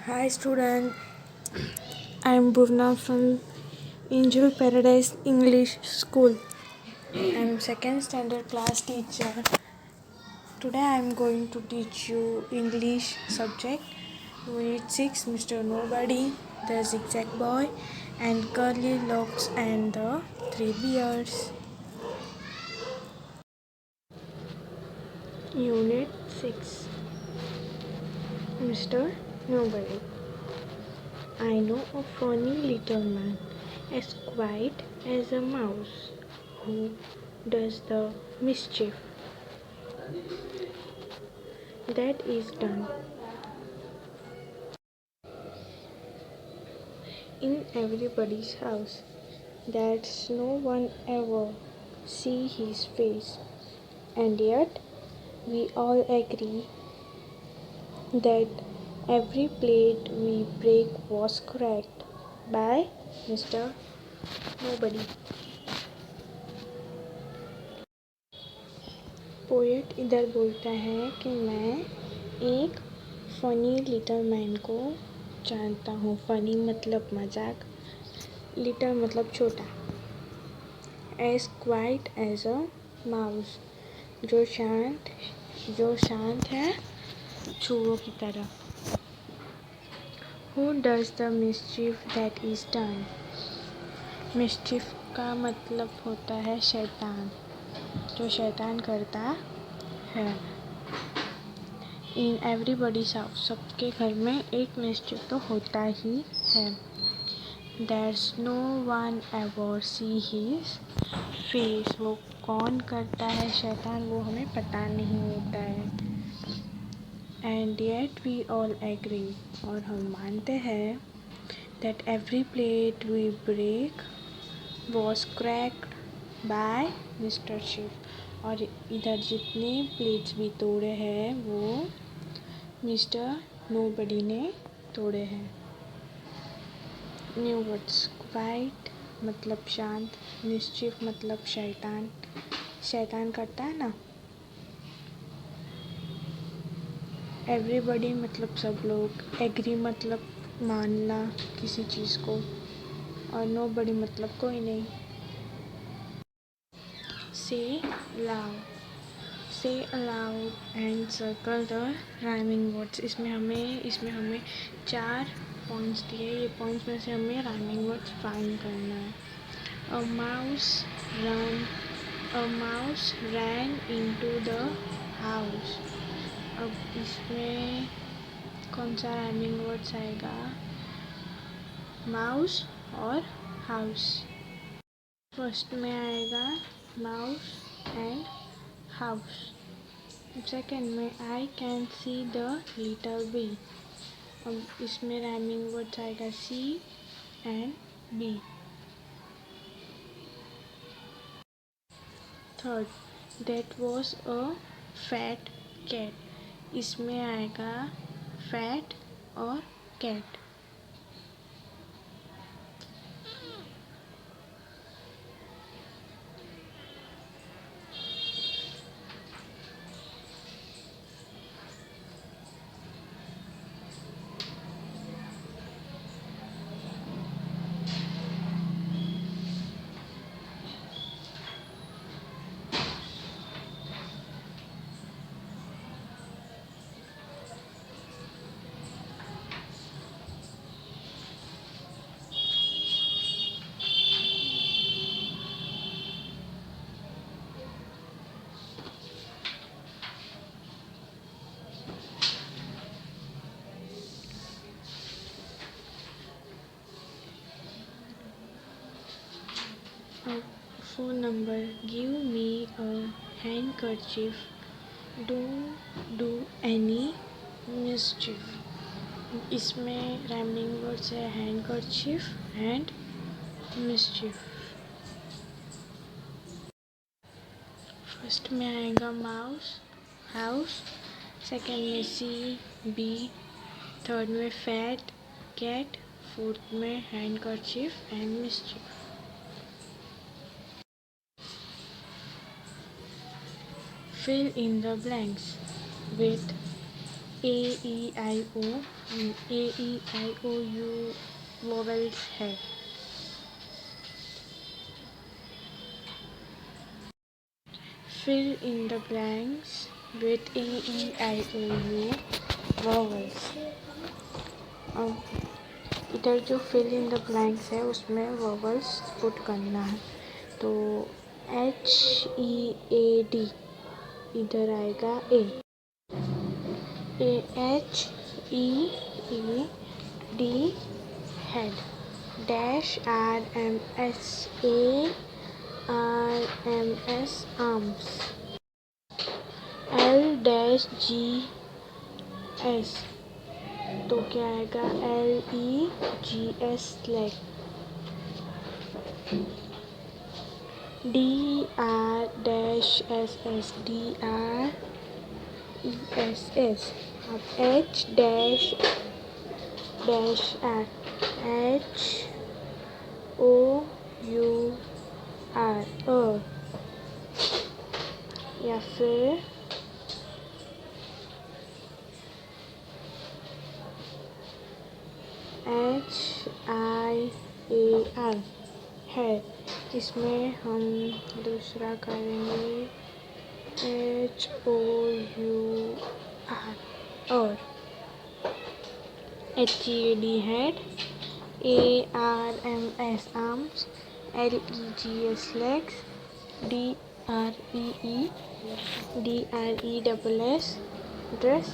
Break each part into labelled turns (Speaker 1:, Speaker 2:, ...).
Speaker 1: Hi student, I am Bhuvna from Angel Paradise English School. I am second standard class teacher. Today I am going to teach you English subject Unit 6 Mr. Nobody, the Zigzag Boy and Curly Locks and the Three Bears. Unit 6 Mr. Nobody. I know a funny little man, as quiet as a mouse, who does the mischief that is done in everybody's house, that no one ever see his face, and yet we all agree that every plate we break was cracked by Mr. Nobody. Poet इधर बोलता है कि मैं एक funny little man को जानता हूँ। Funny मतलब मजाक, लिटिल मतलब छोटा। As quiet as a mouse, जो शांत है चूहों की तरह। Who does the mischief that is done, mischief का मतलब होता है शैतान, जो शैतान करता है। इन एवरीबॉडीज़ हाउस, सबके घर में एक मिस्चिफ तो होता ही है। There's no one ever see his face, वो कौन करता है शैतान वो हमें पता नहीं होता है। And yet we all agree, और हम मानते हैं that every plate we break was cracked by Mr. Chief, और इधर जितने प्लेट्स भी तोड़े हैं वो मिस्टर नोबडी ने तोड़े हैं। न्यू वर्ड्स, क्वाइट मतलब शांत, मिस्चिफ मतलब शैतान, शैतान करता है ना। एवरीबॉडी मतलब सब लोग, एग्री मतलब मानना किसी चीज़ को, और नोबडी मतलब कोई नहीं। Say loud, say aloud and circle the rhyming words। इसमें हमें 4 पॉइंट्स दिए, ये पॉइंट्स में से हमें राइमिंग वर्ड्स फाइंड करना है। A mouse ran into the house। अब इसमें कौन सा राइमिंग वर्ड्स आएगा, माउस और हाउस। फर्स्ट में आएगा माउस एंड हाउस। सेकेंड में I can see the little bee. अब इसमें राइमिंग वर्ड्स आएगा see and bee. Third, that was a fat cat. इसमें आएगा फैट और cat. Phone number, give me a handkerchief, don't do any mischief। इसमें rhyming words है handkerchief and mischief. First में आएगा माउस, हाउस, सेकेंड में C B, third में fat cat, fourth में handkerchief and mischief. Fill in the blanks with A E I O U vowels है। Fill in the blanks with A E I O U vowels। अब इधर जो fill in the blanks है उसमें vowels put करना है। तो HEAD इधर आएगा A, HEED head, dash RMS arms, LGS तो क्या आएगा LEGS leg, DRSS DRESS। अब H-R HOUR या फिर HIAR है। इसमें हम दूसरा करेंगे HOUR और HEAD head, ARMS arms, LEGS legs, DRESS dress,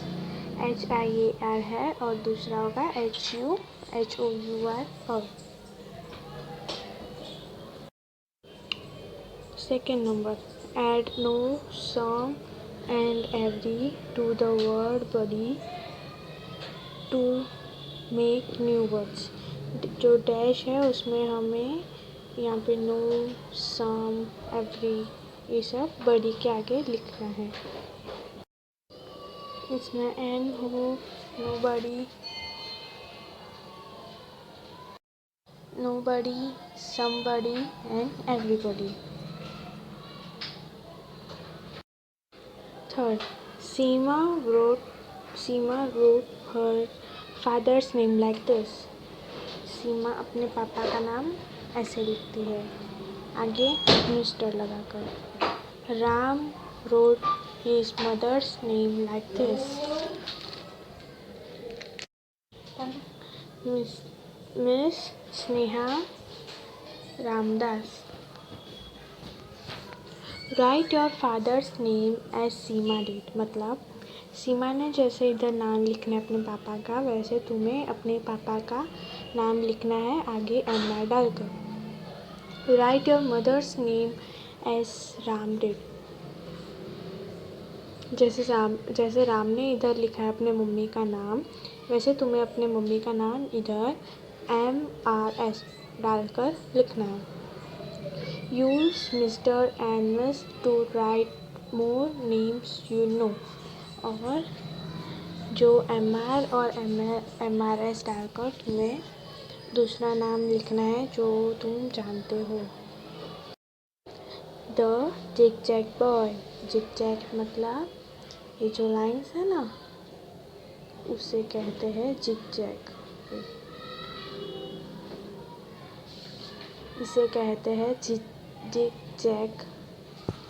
Speaker 1: HIAR है और दूसरा होगा HOUR और। Second number, add no, some and every to the word body to make new words। जो डैश है उसमें हमें यहाँ पे नो, सम, एवरी ये सब बड़ी के आगे लिखना है। इसमें एन हो, nobody, somebody and everybody। Third, Seema wrote her father's name like this। सीमा अपने पापा का नाम ऐसे लिखती है, आगे मिस्टर लगाकर। Ram wrote his mother's name like this। Miss Sneha Ramdas। Write your father's name as Seema did। मतलब सीमा ने जैसे इधर नाम लिखना है अपने पापा का, वैसे तुम्हें अपने पापा का नाम लिखना है आगे एम डालकर। Write your mother's name as Ram did. जैसे राम ने इधर लिखा है अपने मम्मी का नाम, वैसे तुम्हें अपने मम्मी का नाम इधर MRS डालकर लिखना है। Use mister and miss to write more names you know. और जो MR और MRS डालकर तुम्हें दूसरा नाम लिखना है जो तुम जानते हो। The zigzag boy. जिग-जैग मतलब ये जो लाइन्स है ना उसे कहते हैं जिग-जैग। इसे कहते हैं zigzag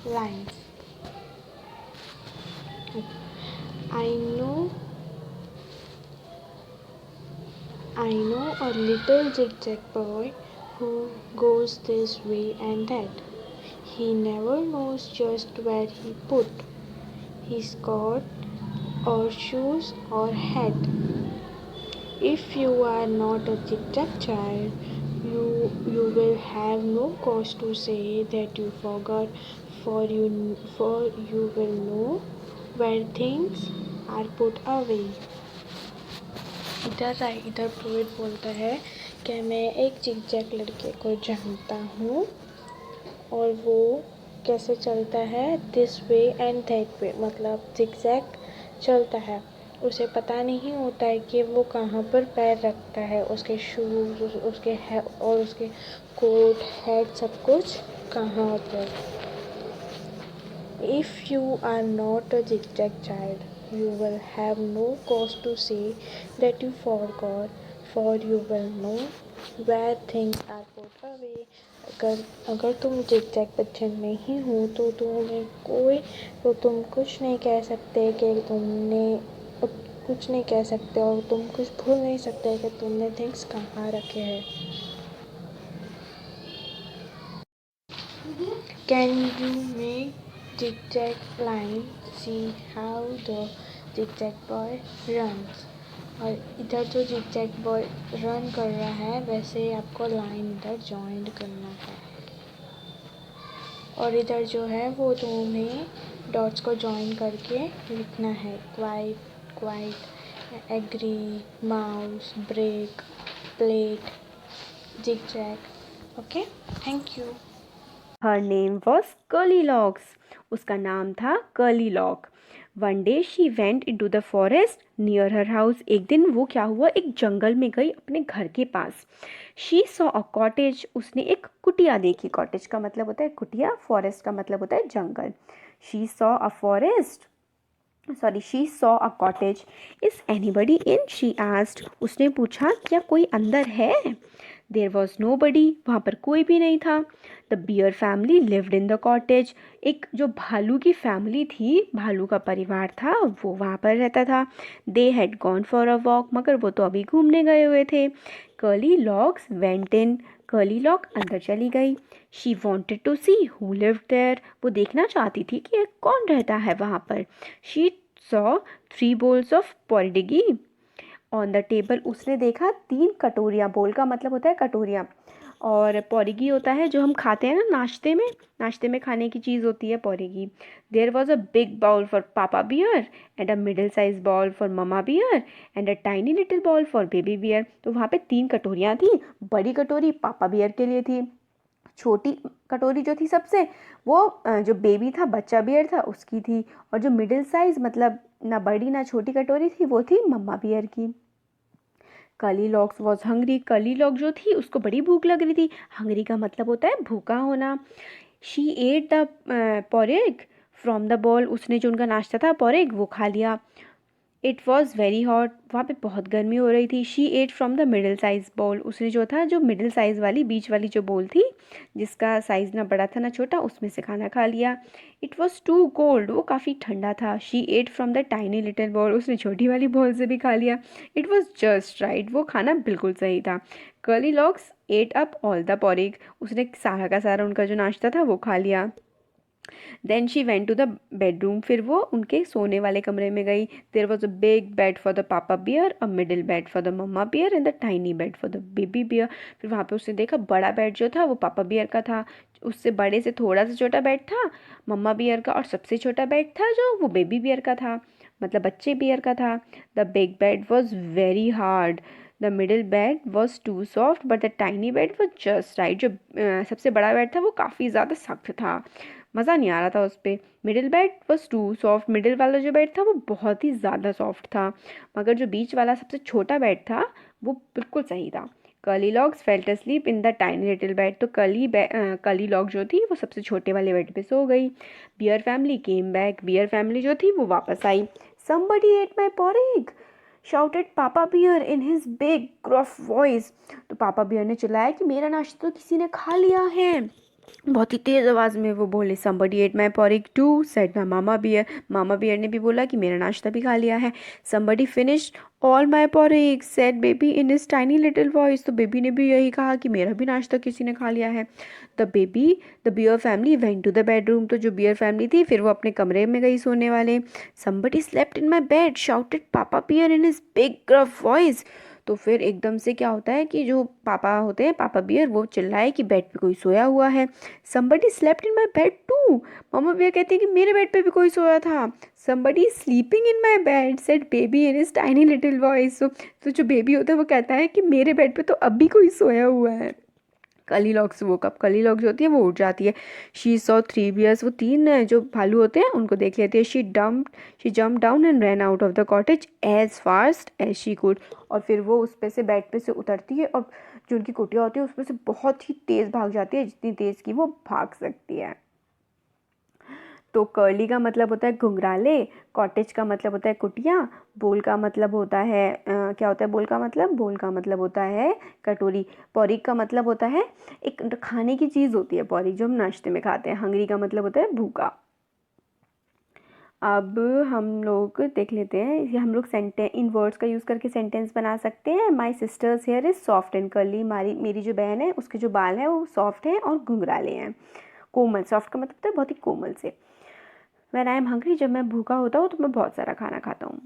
Speaker 1: lines. I know a little zigzag boy who goes this way and that. He never knows just where he put his coat or shoes or hat. If you are not a zigzag child, you will have no cause to say that you forgot, for you will know where things are put away। इधर poet बोलता है कि मैं एक zigzag लड़के को जानता हूँ और वो कैसे चलता है this way and that way. मतलब जिगजैग चलता है, उसे पता नहीं होता है कि वो कहाँ पर पैर रखता है, उसके शूज़ उसके है और उसके कोट हैट सब कुछ कहाँ होता है। If you are not a zigzag child You will have no cause to say that you forgot, for you will know where things are put away. अगर अगर तुम जिग-जैग बच्चन नहीं हो तो तुम कुछ नहीं कह सकते कि तुमने कुछ नहीं कह सकते और तुम कुछ भूल नहीं सकते कि तुमने थिंग्स कहाँ रखे हैं. Can you make zigzag line? See how the zigzag boy runs. और इधर जो zigzag boy रन कर रहा है वैसे आपको लाइन इधर ज्वाइन करना है और इधर जो है वो तुम्हें डॉट्स को ज्वाइन करके लिखना है. Quite, agree, mouse, break, plate, zigzag. Okay, thank you.
Speaker 2: Her name was curly locks. उसका नाम था curly lock. One day she went into the forest near her house. एक दिन वो क्या हुआ, एक जंगल में गई अपने घर के पास. She saw a cottage. उसने एक कुटिया देखी. कॉटेज का मतलब होता है कुटिया, फॉरेस्ट का मतलब होता है जंगल. She saw a cottage. Is anybody in, she asked. उसने पूछा क्या कोई अंदर है. There was nobody. वहाँ पर कोई भी नहीं था. The bear family lived in the cottage. एक जो भालू की फैमिली थी, भालू का परिवार था, वो वहाँ पर रहता था. They had gone for a walk. मगर वो तो अभी घूमने गए हुए थे. Curly locks went in. Curly lock अंदर चली गई. She wanted to see who lived there. वो देखना चाहती थी कि कौन रहता है वहाँ पर. She saw 3 bowls of porridge on the table. उसने देखा 3 कटोरियाँ. बोल का मतलब होता है कटोरियाँ और पोरिगी होता है जो हम खाते हैं ना नाश्ते में खाने की चीज़ होती है porridge. There was a big bowl for papa bear and a middle size bowl for mama bear and a tiny little bowl for baby bear. तो वहाँ पे 3 कटोरियाँ थी. बड़ी कटोरी पापा बियर के लिए थी. छोटी कटोरी जो थी सबसे, वो जो बेबी था, बच्चा बियर था, उसकी थी. और जो मिडिल साइज मतलब ना बड़ी ना छोटी कटोरी थी, वो थी मम्मा बियर की. Curly locks was hungry. Curly lock जो थी उसको बड़ी भूख लग रही थी. हंग्री का मतलब होता है भूखा होना. She ate the porridge from the bowl. उसने जो उनका नाश्ता था पोरेग वो खा लिया. It was very hot. वहाँ पे बहुत गर्मी हो रही थी. She ate from the middle size bowl. उसने जो था जो मिडिल साइज़ वाली बीच वाली जो बॉल थी जिसका साइज़ ना बड़ा था ना छोटा, उसमें से खाना खा लिया. It was too cold. वो काफ़ी ठंडा था. She ate from the tiny little bowl. उसने छोटी वाली बॉल से भी खा लिया. It was just right. वो खाना बिल्कुल सही था. Curly Locks ate up all the porridge. उसने सारा का सारा उनका जो नाश्ता था वो खा लिया. Then she went to the bedroom. फिर वो उनके सोने वाले कमरे में गई. There was a big bed for the papa bear, a middle bed for the mama bear and the tiny bed for the baby bear. फिर वहाँ पे उसने देखा बड़ा बेड जो था वो पापा बियर का था. उससे बड़े से थोड़ा सा छोटा बेड था मम्मा बियर का. और सबसे छोटा बेड था जो वो बेबी बियर का था, मतलब बच्चे बियर का था. The big bed was very hard. The middle bed was too soft but the tiny bed was just right. जो सबसे बड़ा बेड था वो काफ़ी ज़्यादा सख्त था, मज़ा नहीं आ रहा था उस पर. Middle bed was too soft. Middle वाला जो बेड था वो बहुत ही ज़्यादा सॉफ्ट था. मगर जो बीच वाला सबसे छोटा बेड था वो बिल्कुल सही था. Curly locks felt asleep in the tiny little bed. तो कर्ली लॉक जो थी वो सबसे छोटे वाले बेड पे सो गई. Bear family came back. Bear family जो थी वो वापस आई. Somebody ate my porridge shouted papa bear in his big gruff voice. तो पापा बियर ने चिल्लाया कि मेरा नाश्ता तो किसी ने खा लिया है. बहुत ही तेज़ आवाज़ में वो बोले. Somebody ate my porridge too said my mama bear. Mama bear ने भी बोला कि मेरा नाश्ता भी खा लिया है. Somebody finished all my porridge said baby in his tiny little voice. तो बेबी ने भी यही कहा कि मेरा भी नाश्ता किसी ने खा लिया है. The bear family went to the bedroom. तो जो बियर फैमिली थी फिर वो अपने कमरे में गई सोने वाले. Somebody slept in my bed shouted papa bear in his big gruff voice. तो फिर एकदम से क्या होता है कि जो पापा होते हैं, पापा बियर, वो चिल्लाए कि बेड पे कोई सोया हुआ है. Somebody slept in my bed too. Mama bear कहती है कि मेरे बेड पे भी कोई सोया था. Somebody sleeping in my bed said baby in his tiny little voice. तो जो बेबी होता है वो कहता है कि मेरे बेड पे तो अभी कोई सोया हुआ है. कर्ली लॉक्स वो कब कर्ली लॉक जो होती है वो उठ जाती है. She saw 3 bears. वो 3 जो भालू होते हैं उनको देख लेती है. She jump down and ran out of the cottage as fast as she could. और फिर वो उस पे से बेड पे से उतरती है और जो उनकी कुटिया होती है उस पर से बहुत ही तेज़ भाग जाती है, जितनी तेज़ की वो भाग सकती है. तो कर्ली का मतलब होता है घुंघराले, कॉटेज का मतलब होता है कुटिया, बोल का मतलब होता है क्या होता है बोल का मतलब? बोल का मतलब होता है कटोरी। पॉरिक का मतलब होता है एक खाने की चीज़ होती है पॉरिक, जो हम नाश्ते में खाते हैं। हंगरी का मतलब होता है भूखा। अब हम लोग देख लेते हैं, ये हम लोग सेंटेंस इन वर्ड्स का यूज़ करके सेंटेंस बना सकते हैं। My sister's hair is soft and curly, मेरी जो बहन है उसके जो बाल हैं वो सॉफ्ट हैं और घुंघराले हैं। कोमल, सॉफ्ट का मतलब होता है बहुत ही कोमल से। व्हेन आई एम हंग्री, जब मैं भूखा होता हूँ तो मैं बहुत सारा खाना खाता हूँ।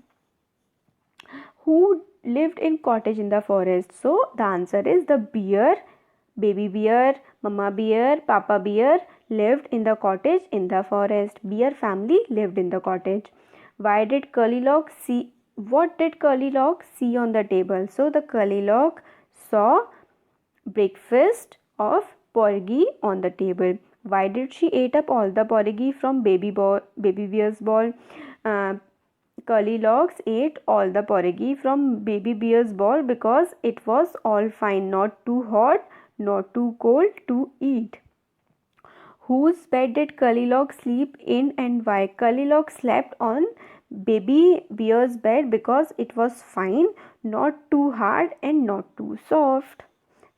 Speaker 2: Who lived in cottage in the forest? So the answer is the bear. Baby bear, mama bear, papa bear lived in the cottage in the forest. Bear family lived in the cottage. Why did Curlylog see? What did Curlylog see on the table? So the Curlylog saw breakfast of porgy on the table. Why did she ate up all the porgy from baby bear's ball? Uh, Curlylogs ate all the porgy from baby bear's ball because it was all fine, not too hot, not too cold to eat. Whose bed did Curlylog sleep in and why? Curlylog slept on baby bear's bed because it was fine, not too hard and not too soft.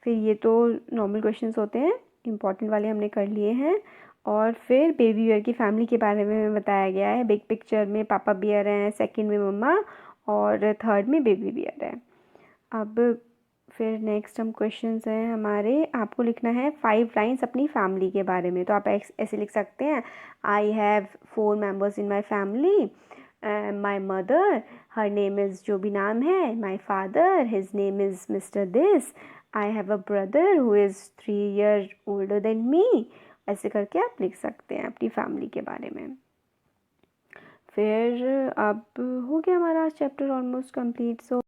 Speaker 2: फिर ये तो normal questions होते हैं, important वाले हमने कर लिए हैं। और फिर बेबी बियर की फैमिली के बारे में बताया गया है। बिग पिक्चर में पापा बियर हैं, सेकंड में मम्मा और थर्ड में बेबी बियर है। अब फिर नेक्स्ट हम क्वेश्चंस हैं हमारे, आपको लिखना है 5 लाइन्स अपनी फैमिली के बारे में। तो आप ऐसे लिख सकते हैं, I have 4 members in my family. My mother, her name is जो भी नाम है। My father, his name is mister this. I have a brother who is 3 year older than me. ऐसे करके आप लिख सकते हैं अपनी फैमिली के बारे में। फिर अब हो गया हमारा चैप्टर ऑलमोस्ट कंप्लीट। सो